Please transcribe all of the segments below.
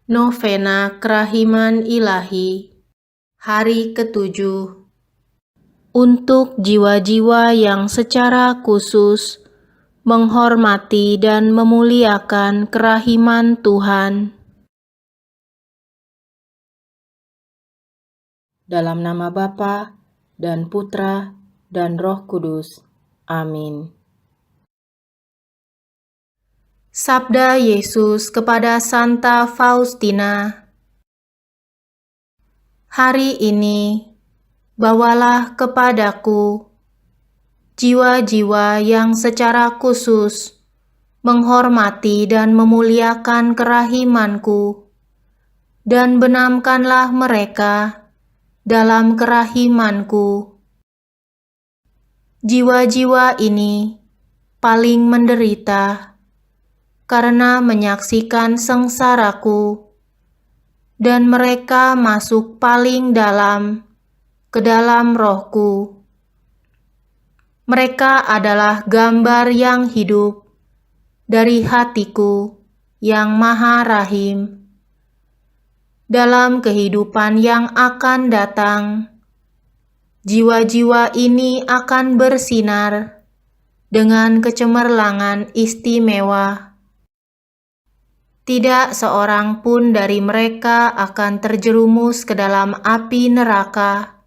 Novena Kerahiman Ilahi, hari ke-7. Untuk jiwa-jiwa yang secara khusus menghormati dan memuliakan kerahiman Tuhan. Dalam nama Bapa dan Putra dan Roh Kudus. Amin. Sabda Yesus kepada Santa Faustina. Hari ini, bawalah kepadaku jiwa-jiwa yang secara khusus menghormati dan memuliakan kerahimanku, dan benamkanlah mereka dalam kerahimanku. Jiwa-jiwa ini paling menderita karena menyaksikan sengsaraku, dan mereka masuk paling dalam ke dalam rohku. Mereka adalah gambar yang hidup dari hatiku yang maha rahim. Dalam kehidupan yang akan datang, jiwa-jiwa ini akan bersinar dengan kecemerlangan istimewa. Tidak seorang pun dari mereka akan terjerumus ke dalam api neraka.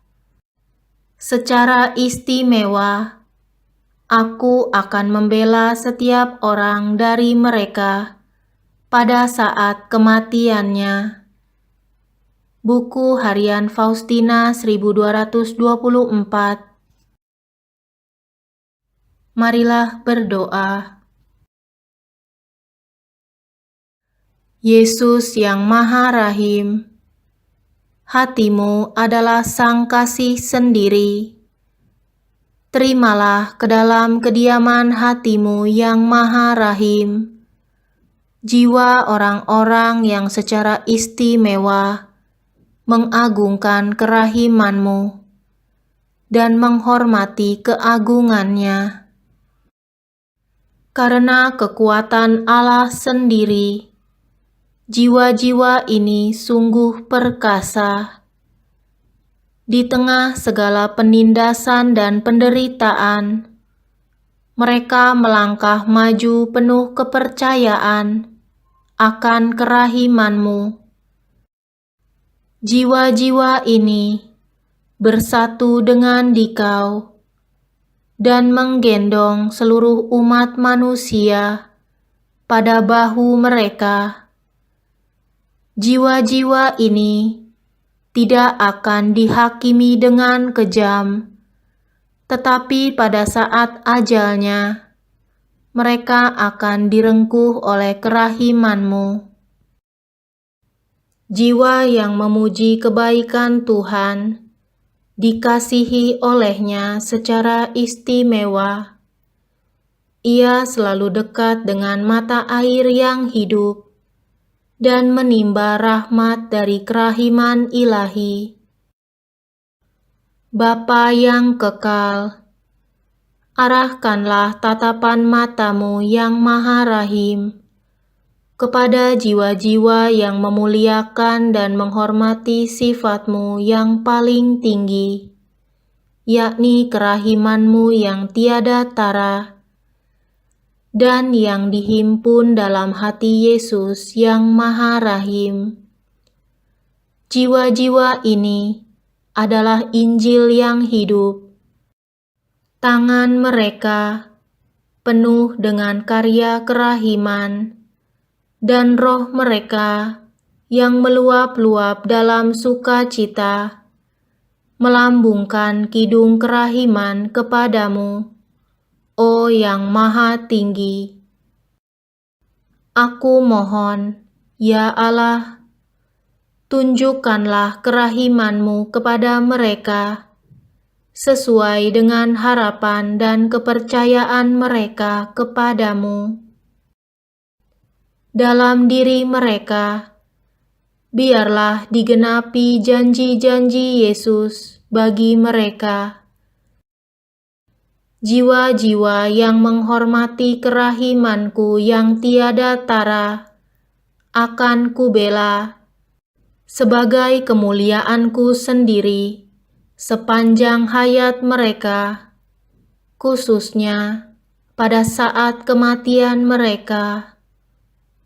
Secara istimewa, aku akan membela setiap orang dari mereka pada saat kematiannya. Buku Harian Faustina 1224. Marilah berdoa. Yesus yang Maha Rahim, hatimu adalah Sang Kasih sendiri. Terimalah ke dalam kediaman hatimu yang Maha Rahim jiwa orang-orang yang secara istimewa mengagungkan kerahimanmu dan menghormati keagungannya. Karena kekuatan Allah sendiri, jiwa-jiwa ini sungguh perkasa. Di tengah segala penindasan dan penderitaan, mereka melangkah maju penuh kepercayaan akan kerahimanmu. Jiwa-jiwa ini bersatu dengan dikau dan menggendong seluruh umat manusia pada bahu mereka. Jiwa-jiwa ini tidak akan dihakimi dengan kejam, tetapi pada saat ajalnya, mereka akan direngkuh oleh kerahimanmu. Jiwa yang memuji kebaikan Tuhan, dikasihi olehnya secara istimewa. Ia selalu dekat dengan mata air yang hidup dan menimba rahmat dari kerahiman ilahi. Bapa yang kekal, arahkanlah tatapan matamu yang maha rahim kepada jiwa-jiwa yang memuliakan dan menghormati sifatmu yang paling tinggi, yakni kerahimanmu yang tiada tara, dan yang dihimpun dalam hati Yesus yang Maha Rahim. Jiwa-jiwa ini adalah Injil yang hidup. Tangan mereka penuh dengan karya kerahiman, dan roh mereka yang meluap-luap dalam sukacita melambungkan kidung kerahiman kepadamu, O yang Maha Tinggi. Aku mohon, ya Allah, tunjukkanlah kerahimanmu kepada mereka, sesuai dengan harapan dan kepercayaan mereka kepadamu. Dalam diri mereka, biarlah digenapi janji-janji Yesus bagi mereka. Jiwa-jiwa yang menghormati kerahimanku yang tiada tara akan kubela sebagai kemuliaanku sendiri sepanjang hayat mereka, khususnya pada saat kematian mereka.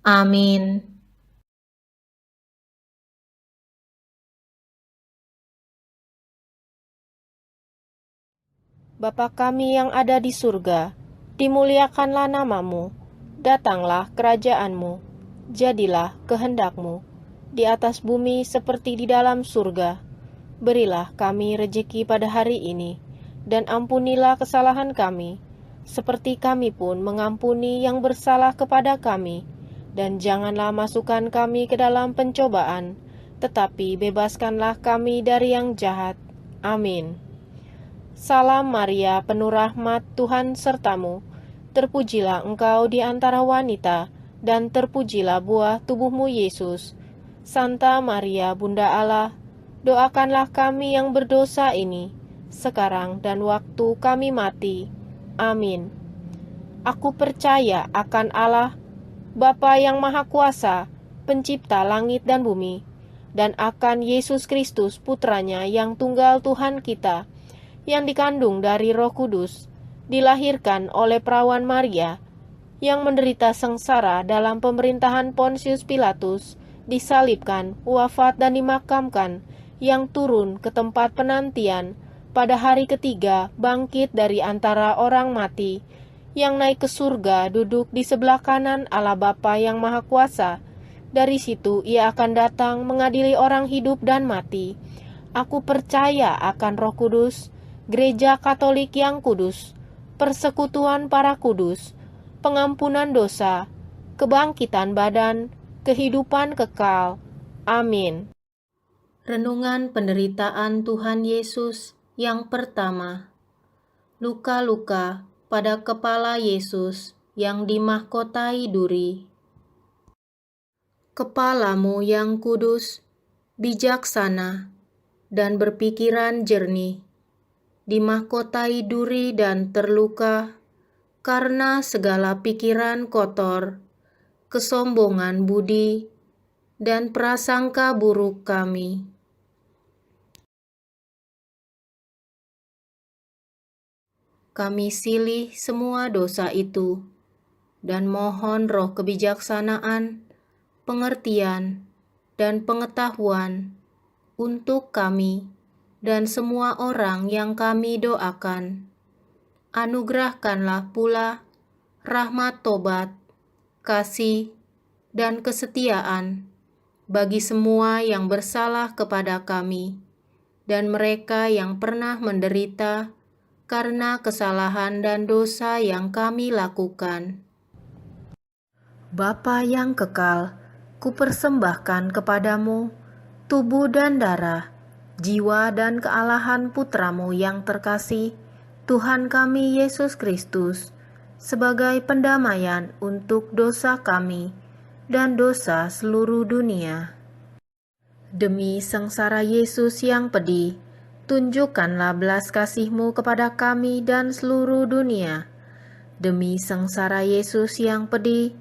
Amin. Bapa kami yang ada di surga, dimuliakanlah namamu, datanglah kerajaanmu, jadilah kehendakmu, di atas bumi seperti di dalam surga. Berilah kami rejeki pada hari ini, dan ampunilah kesalahan kami, seperti kami pun mengampuni yang bersalah kepada kami. Dan janganlah masukkan kami ke dalam pencobaan, tetapi bebaskanlah kami dari yang jahat. Amin. Salam Maria, penuh rahmat, Tuhan sertamu. Terpujilah engkau di antara wanita, dan terpujilah buah tubuhmu Yesus. Santa Maria, Bunda Allah, doakanlah kami yang berdosa ini, sekarang dan waktu kami mati. Amin. Aku percaya akan Allah, Bapa yang Maha Kuasa, pencipta langit dan bumi, dan akan Yesus Kristus, Putranya yang tunggal Tuhan kita, yang dikandung dari Roh Kudus, dilahirkan oleh perawan Maria, yang menderita sengsara dalam pemerintahan Pontius Pilatus, disalibkan, wafat dan dimakamkan, yang turun ke tempat penantian, pada hari ketiga bangkit dari antara orang mati, yang naik ke surga duduk di sebelah kanan Allah Bapa yang Maha Kuasa. Dari situ ia akan datang mengadili orang hidup dan mati. Aku percaya akan Roh Kudus, Gereja Katolik yang kudus, persekutuan para kudus, pengampunan dosa, kebangkitan badan, kehidupan kekal. Amin. Renungan penderitaan Tuhan Yesus yang pertama. Luka-luka pada kepala Yesus yang dimahkotai duri. Kepalamu yang kudus, bijaksana, dan berpikiran jernih, dimahkotai duri dan terluka karena segala pikiran kotor, kesombongan budi, dan prasangka buruk kami. Kami silih semua dosa itu, dan mohon roh kebijaksanaan, pengertian, dan pengetahuan untuk kami dan semua orang yang kami doakan. Anugerahkanlah pula rahmat tobat, kasih, dan kesetiaan bagi semua yang bersalah kepada kami, dan mereka yang pernah menderita karena kesalahan dan dosa yang kami lakukan. Bapa yang kekal, kupersembahkan kepadamu tubuh dan darah, jiwa dan kealahan Putramu yang terkasih, Tuhan kami Yesus Kristus, sebagai pendamaian untuk dosa kami dan dosa seluruh dunia. Demi sengsara Yesus yang pedih, tunjukkanlah belas kasih-Mu kepada kami dan seluruh dunia. Demi sengsara Yesus yang pedih,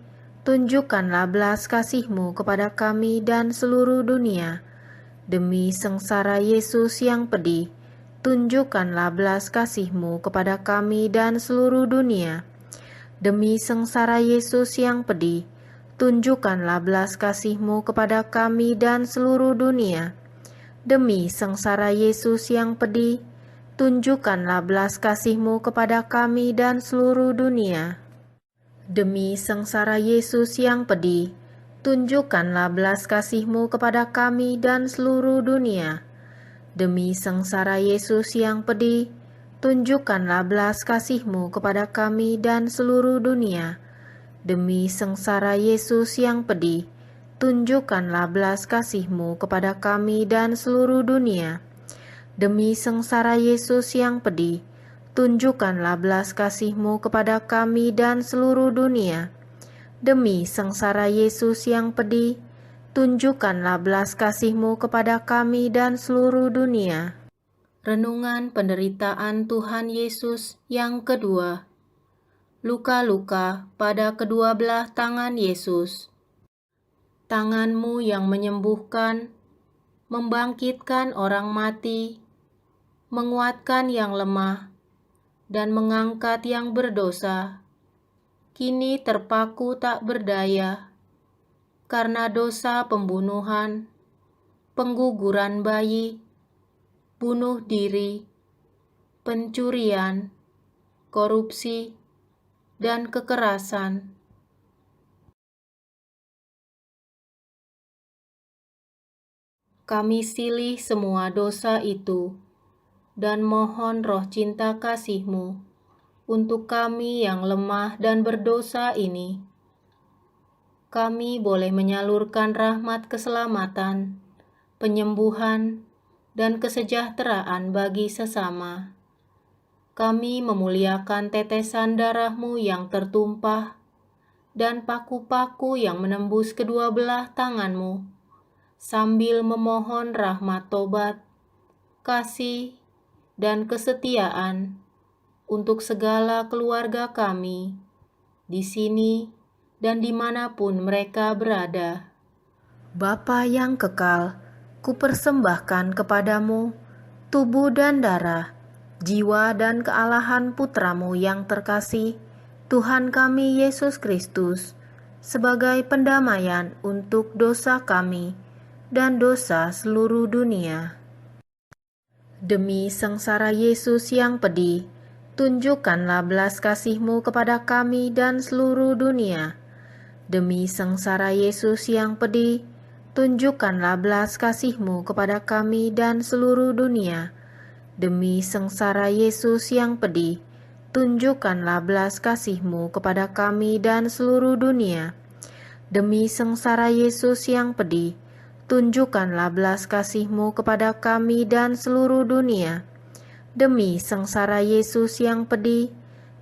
tunjukkanlah belas kasih-Mu kepada kami dan seluruh dunia. Demi sengsara Yesus yang pedih, tunjukkanlah belas kasih-Mu kepada kami dan seluruh dunia. Demi sengsara Yesus yang pedih, tunjukkanlah belas kasih-Mu kepada kami dan seluruh dunia. Demi sengsara Yesus yang pedih, tunjukkanlah belas kasih-Mu kepada kami dan seluruh dunia. Demi sengsara Yesus yang pedih, tunjukkanlah belas kasih-Mu kepada kami dan seluruh dunia. Demi sengsara Yesus yang pedih, tunjukkanlah belas kasih-Mu kepada kami dan seluruh dunia. Demi sengsara Yesus yang pedih, tunjukkanlah belas kasih-Mu kepada kami dan seluruh dunia. Demi sengsara Yesus yang pedih, tunjukkanlah belas kasih-Mu kepada kami dan seluruh dunia. Demi sengsara Yesus yang pedih, tunjukkanlah belas kasih-Mu kepada kami dan seluruh dunia. Renungan penderitaan Tuhan Yesus yang kedua. Luka-luka pada kedua belah tangan Yesus. tangan-Mu yang menyembuhkan, membangkitkan orang mati, menguatkan yang lemah, dan mengangkat yang berdosa, kini terpaku tak berdaya, karena dosa pembunuhan, pengguguran bayi, bunuh diri, pencurian, korupsi, dan kekerasan. Kami silih semua dosa itu, dan mohon roh cinta kasih-Mu untuk kami yang lemah dan berdosa ini. Kami boleh menyalurkan rahmat keselamatan, penyembuhan, dan kesejahteraan bagi sesama. Kami memuliakan tetesan darah-Mu yang tertumpah dan paku-paku yang menembus kedua belah tangan-Mu, sambil memohon rahmat tobat, kasih, dan kesetiaan untuk segala keluarga kami di sini dan dimanapun mereka berada. Bapa yang kekal, kupersembahkan kepadamu tubuh dan darah, jiwa dan kealahan Putra-Mu yang terkasih, Tuhan kami Yesus Kristus, sebagai pendamaian untuk dosa kami dan dosa seluruh dunia. Demi sengsara Yesus yang pedih, tunjukkanlah belas kasih-Mu kepada kami dan seluruh dunia. Demi sengsara Yesus yang pedih, tunjukkanlah belas kasih-Mu kepada kami dan seluruh dunia. Demi sengsara Yesus yang pedih, tunjukkanlah belas kasih-Mu kepada kami dan seluruh dunia. Demi sengsara Yesus yang pedih, tunjukkanlah belas kasih-Mu kepada kami dan seluruh dunia. Demi sengsara Yesus yang pedih,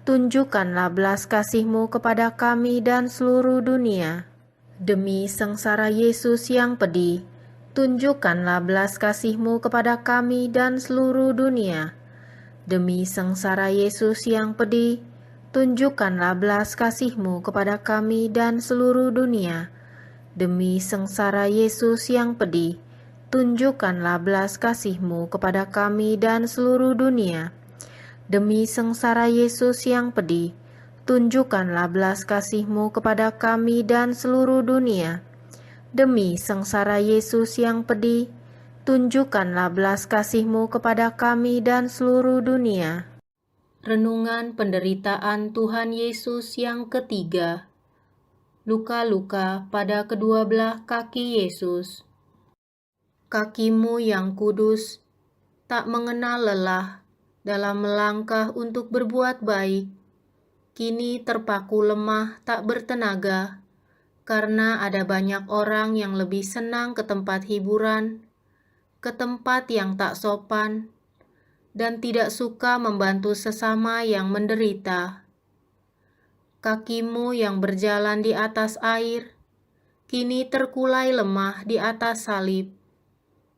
tunjukkanlah belas kasih-Mu kepada kami dan seluruh dunia. Demi sengsara Yesus yang pedih, tunjukkanlah belas kasih-Mu kepada kami dan seluruh dunia. Demi sengsara Yesus yang pedih, tunjukkanlah belas kasih-Mu kepada kami dan seluruh dunia. Demi sengsara Yesus yang pedih, tunjukkanlah belas kasih-Mu kepada kami dan seluruh dunia. Demi sengsara Yesus yang pedih, tunjukkanlah belas kasih-Mu kepada kami dan seluruh dunia. Demi sengsara Yesus yang pedih, tunjukkanlah belas kasih-Mu kepada kami dan seluruh dunia. Renungan penderitaan Tuhan Yesus yang ketiga. Luka-luka pada kedua belah kaki Yesus. Kaki-Mu yang kudus tak mengenal lelah dalam melangkah untuk berbuat baik, kini terpaku lemah tak bertenaga, karena ada banyak orang yang lebih senang ke tempat hiburan, ke tempat yang tak sopan, dan tidak suka membantu sesama yang menderita. Kaki-Mu yang berjalan di atas air, kini terkulai lemah di atas salib,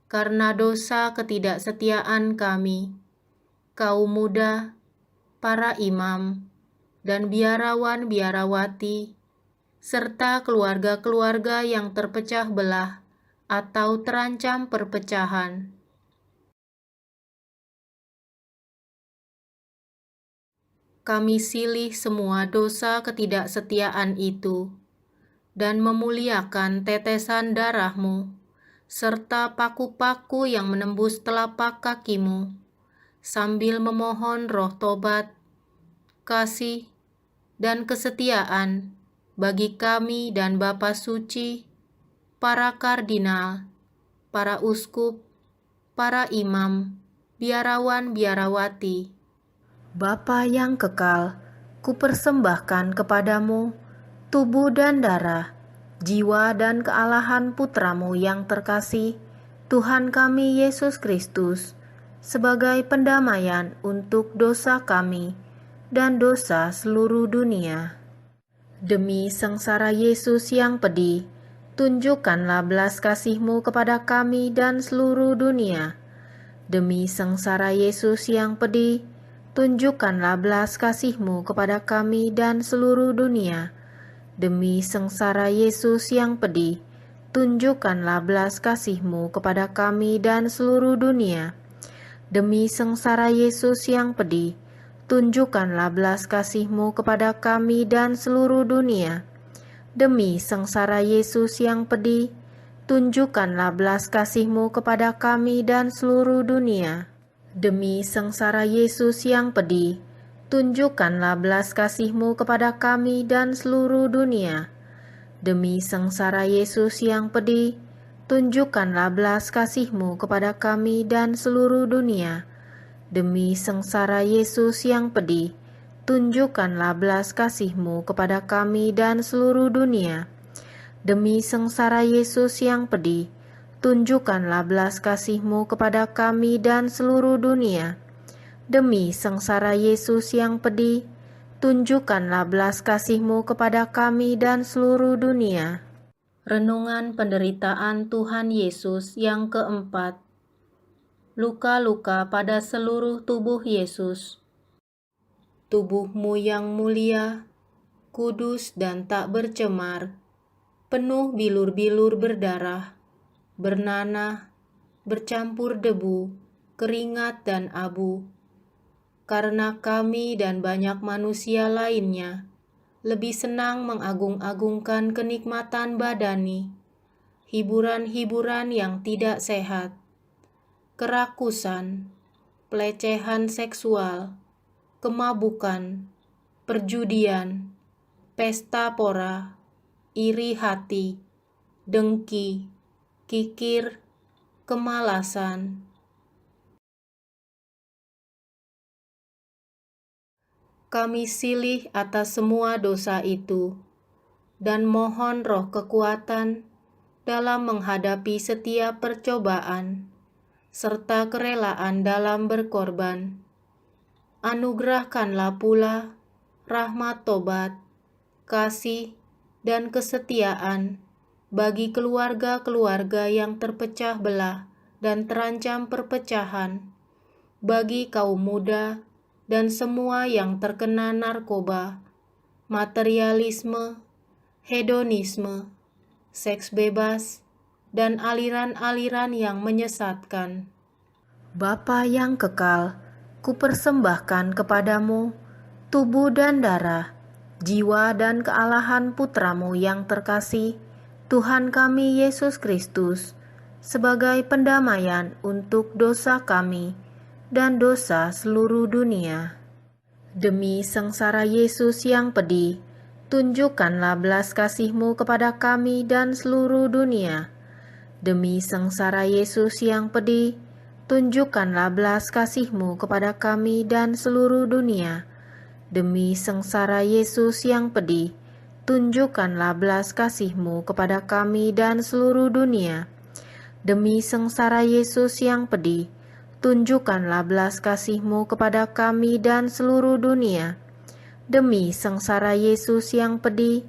karena dosa ketidaksetiaan kami, kaum muda, para imam, dan biarawan-biarawati, serta keluarga-keluarga yang terpecah belah atau terancam perpecahan. Kami silih semua dosa ketidaksetiaan itu, dan memuliakan tetesan darah-Mu, serta paku-paku yang menembus telapak kaki-Mu, sambil memohon roh tobat, kasih, dan kesetiaan bagi kami dan Bapa Suci, para kardinal, para uskup, para imam, biarawan-biarawati. Bapa yang kekal, kupersembahkan kepadamu tubuh dan darah, jiwa dan kealahan Putra-Mu yang terkasih, Tuhan kami Yesus Kristus, sebagai pendamaian untuk dosa kami dan dosa seluruh dunia. Demi sengsara Yesus yang pedih, tunjukkanlah belas kasih-Mu kepada kami dan seluruh dunia. Demi sengsara Yesus yang pedih, tunjukkanlah belas kasih-Mu kepada kami dan seluruh dunia. Demi sengsara Yesus yang pedih, tunjukkanlah belas kasih-Mu kepada kami dan seluruh dunia. Demi sengsara Yesus yang pedih, tunjukkanlah belas kasih-Mu kepada kami dan seluruh dunia. Demi sengsara Yesus yang pedih, tunjukkanlah belas kasih-Mu kepada kami dan seluruh dunia. Demi sengsara Yesus yang pedih, tunjukkanlah belas kasih-Mu kepada kami dan seluruh dunia. Demi sengsara Yesus yang pedih, tunjukkanlah belas kasih-Mu kepada kami dan seluruh dunia. Demi sengsara Yesus yang pedih, tunjukkanlah belas kasih-Mu kepada kami dan seluruh dunia. Demi sengsara Yesus yang pedih, tunjukkanlah belas kasih-Mu kepada kami dan seluruh dunia. Demi sengsara Yesus yang pedih, tunjukkanlah belas kasih-Mu kepada kami dan seluruh dunia. Renungan penderitaan Tuhan Yesus yang keempat. Luka-luka pada seluruh tubuh Yesus. Tubuh-Mu yang mulia, kudus dan tak bercemar, penuh bilur-bilur berdarah, bernanah, bercampur debu, keringat dan abu. Karena kami dan banyak manusia lainnya lebih senang mengagung-agungkan kenikmatan badani, hiburan-hiburan yang tidak sehat, kerakusan, pelecehan seksual, kemabukan, perjudian, pesta pora, iri hati, dengki, kikir, kemalasan. Kami silih atas semua dosa itu, dan mohon roh kekuatan dalam menghadapi setiap percobaan, serta kerelaan dalam berkorban. Anugerahkanlah pula rahmat tobat, kasih, dan kesetiaan bagi keluarga-keluarga yang terpecah belah dan terancam perpecahan, bagi kaum muda dan semua yang terkena narkoba, materialisme, hedonisme, seks bebas, dan aliran-aliran yang menyesatkan. Bapa yang kekal, kupersembahkan kepadamu tubuh dan darah, jiwa dan kealahan Putra-Mu yang terkasih, Tuhan kami Yesus Kristus, sebagai pendamaian untuk dosa kami dan dosa seluruh dunia. Demi sengsara Yesus yang pedih, tunjukkanlah belas kasih-Mu kepada kami dan seluruh dunia. Demi sengsara Yesus yang pedih, tunjukkanlah belas kasih-Mu kepada kami dan seluruh dunia. Demi sengsara Yesus yang pedih, tunjukkanlah belas kasih-Mu kepada kami dan seluruh dunia. Demi sengsara Yesus yang pedih, tunjukkanlah belas kasih-Mu kepada kami dan seluruh dunia. Demi sengsara Yesus yang pedih,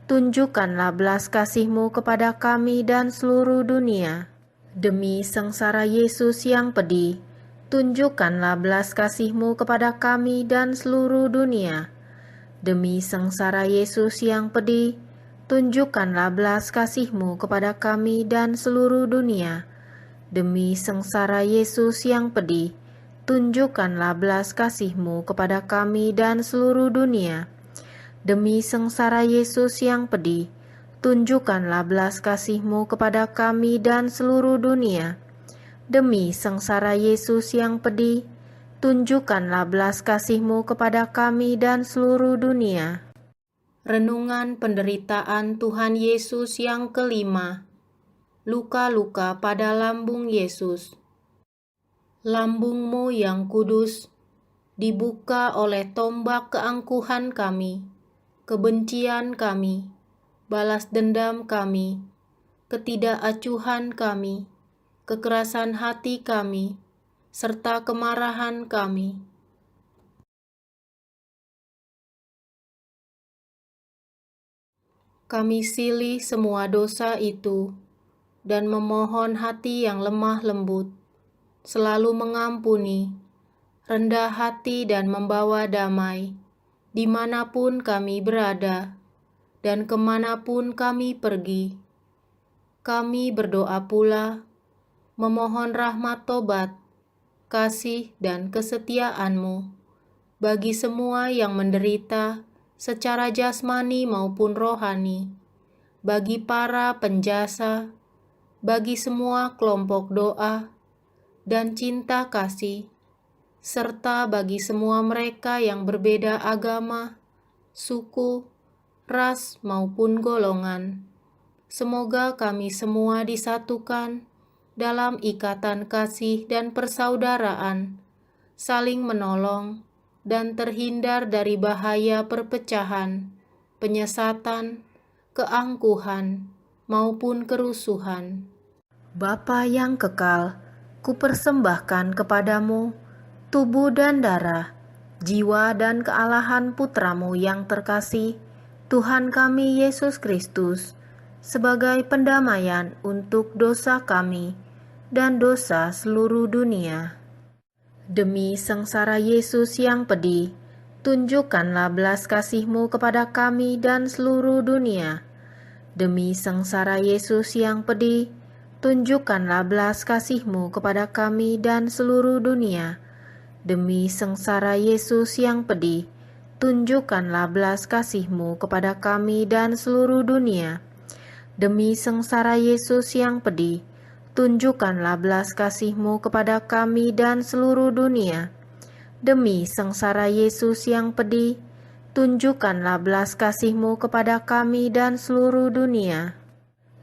tunjukkanlah belas kasih-Mu kepada kami dan seluruh dunia. Demi sengsara Yesus yang pedih, tunjukkanlah belas kasih-Mu kepada kami dan seluruh dunia. Demi sengsara Yesus yang pedih, tunjukkanlah belas kasih-Mu kepada kami dan seluruh dunia. Demi sengsara Yesus yang pedih, tunjukkanlah belas kasih-Mu kepada kami dan seluruh dunia. Demi sengsara Yesus yang pedih, tunjukkanlah belas kasih-Mu kepada kami dan seluruh dunia. Demi sengsara Yesus yang pedih, tunjukkanlah belas kasih-Mu kepada kami dan seluruh dunia. Renungan penderitaan Tuhan Yesus yang kelima. Luka-luka pada lambung Yesus. Lambung-Mu yang kudus dibuka oleh tombak keangkuhan kami, kebencian kami, balas dendam kami, ketidakacuhan kami, kekerasan hati kami, serta kemarahan kami. Kami silih semua dosa itu dan memohon hati yang lemah lembut, selalu mengampuni, rendah hati dan membawa damai, dimanapun kami berada dan kemanapun kami pergi. Kami berdoa pula, memohon rahmat tobat, kasih dan kesetiaan-Mu bagi semua yang menderita secara jasmani maupun rohani, bagi para penjasa, bagi semua kelompok doa dan cinta kasih, serta bagi semua mereka yang berbeda agama, suku, ras maupun golongan. Semoga kami semua disatukan dalam ikatan kasih dan persaudaraan, saling menolong, dan terhindar dari bahaya perpecahan, penyesatan, keangkuhan, maupun kerusuhan. Bapa yang kekal, kupersembahkan kepadamu tubuh dan darah, jiwa dan kealahan Putramu yang terkasih, Tuhan kami Yesus Kristus, sebagai pendamaian untuk dosa kami dan dosa seluruh dunia. Demi sengsara Yesus yang pedih, tunjukkanlah belas kasih-Mu kepada kami dan seluruh dunia. Demi sengsara Yesus yang pedih, tunjukkanlah belas kasih-Mu kepada kami dan seluruh dunia. Demi sengsara Yesus yang pedih, tunjukkanlah belas kasih-Mu kepada kami dan seluruh dunia. Demi sengsara Yesus yang pedih, tunjukkanlah belas kasih-Mu kepada kami dan seluruh dunia. Demi sengsara Yesus yang pedih, tunjukkanlah belas kasih-Mu kepada kami dan seluruh dunia.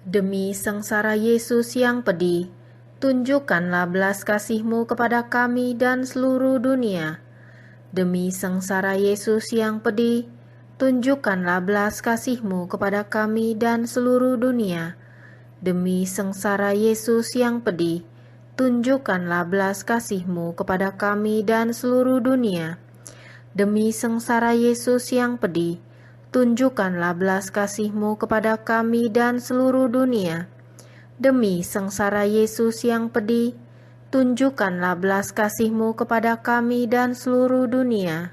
Demi sengsara Yesus yang pedih, tunjukkanlah belas kasih-Mu kepada kami dan seluruh dunia. Demi sengsara Yesus yang pedih, tunjukkanlah belas kasih-Mu kepada kami dan seluruh dunia. Demi sengsara Yesus yang pedih, tunjukkanlah belas kasih-Mu kepada kami dan seluruh dunia. Demi sengsara Yesus yang pedih, tunjukkanlah belas kasih-Mu kepada kami dan seluruh dunia. Demi sengsara Yesus yang pedih, tunjukkanlah belas kasih-Mu kepada kami dan seluruh dunia.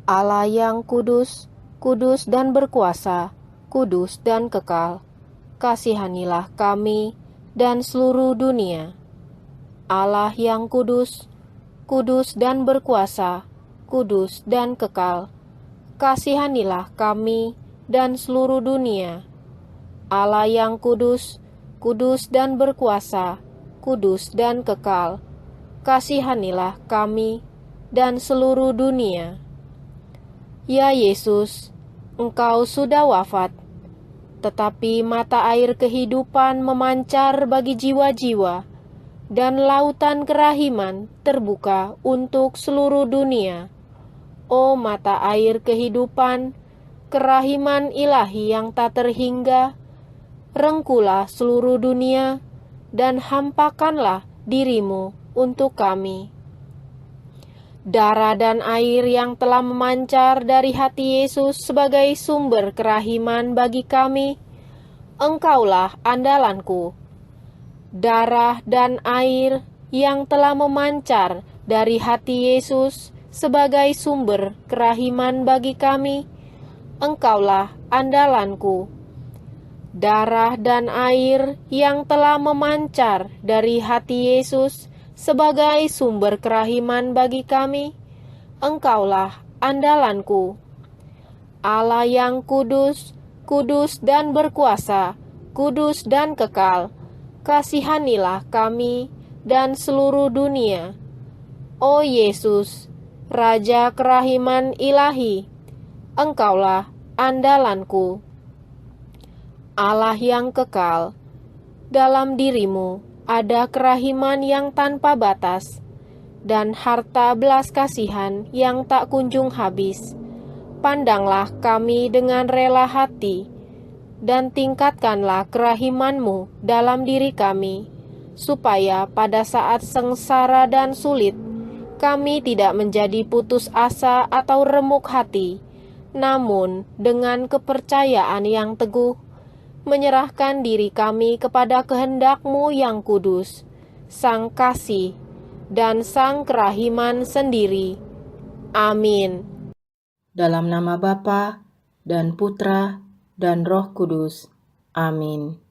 Allah yang kudus, kudus dan berkuasa, kudus dan kekal, kasihanilah kami dan seluruh dunia. Allah yang kudus, kudus dan berkuasa, kudus dan kekal, kasihanilah kami dan seluruh dunia. Allah yang kudus, kudus dan berkuasa, kudus dan kekal, kasihanilah kami dan seluruh dunia. Ya Yesus, Engkau sudah wafat, tetapi mata air kehidupan memancar bagi jiwa-jiwa, dan lautan kerahiman terbuka untuk seluruh dunia. O mata air kehidupan, kerahiman ilahi yang tak terhingga, rengkulah seluruh dunia, dan hampakanlah diri-Mu untuk kami. Darah dan air yang telah memancar dari hati Yesus sebagai sumber kerahiman bagi kami, Engkaulah andalanku. Darah dan air yang telah memancar dari hati Yesus sebagai sumber kerahiman bagi kami, Engkaulah andalanku. Darah dan air yang telah memancar dari hati Yesus sebagai sumber kerahiman bagi kami, Engkaulah andalanku. Allah yang kudus, kudus dan berkuasa, kudus dan kekal, kasihanilah kami dan seluruh dunia. O Yesus, Raja kerahiman ilahi, Engkaulah andalanku. Allah yang kekal, dalam diri-Mu ada kerahiman yang tanpa batas, dan harta belas kasihan yang tak kunjung habis. Pandanglah kami dengan rela hati, dan tingkatkanlah kerahiman-Mu dalam diri kami, supaya pada saat sengsara dan sulit, kami tidak menjadi putus asa atau remuk hati, namun dengan kepercayaan yang teguh, menyerahkan diri kami kepada kehendak-Mu yang kudus, Sang Kasih, dan Sang Kerahiman sendiri. Amin. Dalam nama Bapa dan Putra dan Roh Kudus. Amin.